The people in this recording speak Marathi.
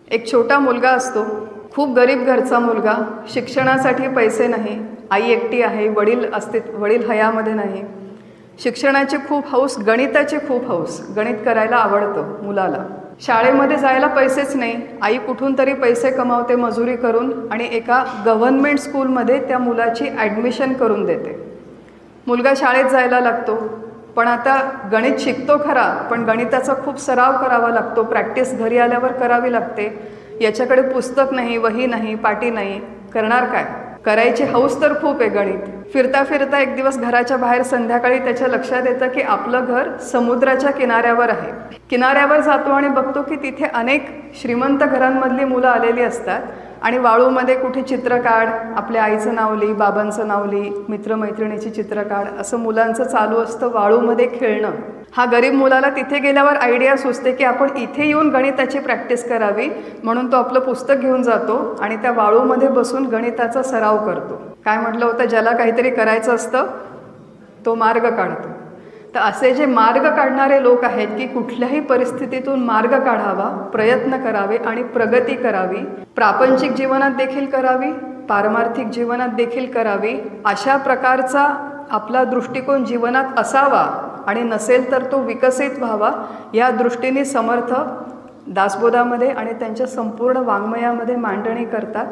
एक छोटा मुलगा असतो, खूप गरीब घरचा मुलगा, शिक्षणासाठी पैसे नाही, आई एकटी आहे, वडील हयामध्ये नाही. शिक्षणाची खूप हौस, गणिताची खूप हौस, गणित करायला आवडतं मुलाला. शाळेमध्ये जायला पैसेच नाही, आई कुठून तरी पैसे कमावते मजुरी करून आणि एका गव्हर्नमेंट स्कूलमध्ये त्या मुलाची ॲडमिशन करून देते. मुलगा शाळेत जायला लागतो, पण आता गणित शिकतो खरा, पण गणिताचा खूप सराव करावा लागतो, प्रॅक्टिस घरी आल्यावर करावी लागते. याच्याकडे पुस्तक नाही, वही नाही, पाटी नाही, करणार काय? करायची हौस तर खूप आहे गणित. फिरता फिरता एक दिवस घराच्या बाहेर संध्याकाळी त्याच्या लक्षात येतं की आपलं घर समुद्राच्या किनाऱ्यावर आहे. किनाऱ्यावर जातो आणि बघतो की तिथे अनेक श्रीमंत घरांमधली मुलं आलेली असतात आणि वाळूमध्ये कुठे चित्र काढ, आपल्या आईचं नाव लिही, बाबांचं नाव लिही, मित्रमैत्रिणीची चित्र काढ, असं मुलांचं चालू असतं वाळूमध्ये खेळणं. हा गरीब मुलाला तिथे गेल्यावर आयडिया सुचते की आपण इथे येऊन गणिताची प्रॅक्टिस करावी, म्हणून तो आपलं पुस्तक घेऊन जातो आणि त्या वाळूमध्ये बसून गणिताचा सराव करतो. काय म्हटलं होतं, ज्याला काहीतरी करायचं असतं तो मार्ग काढतो. तर असे जे मार्ग काढणारे लोक आहेत की कुठल्याही परिस्थितीतून मार्ग काढावा, प्रयत्न करावे आणि प्रगती करावी, प्रापंचिक जीवनात देखील करावी, पारमार्थिक जीवनात देखील करावी, अशा प्रकारचा आपला दृष्टिकोन जीवनात असावा आणि नसेल तर तो विकसित व्हावा, या दृष्टीने समर्थ दासबोधामध्ये आणि त्यांच्या संपूर्ण वाङ्मयामध्ये मांडणी करतात.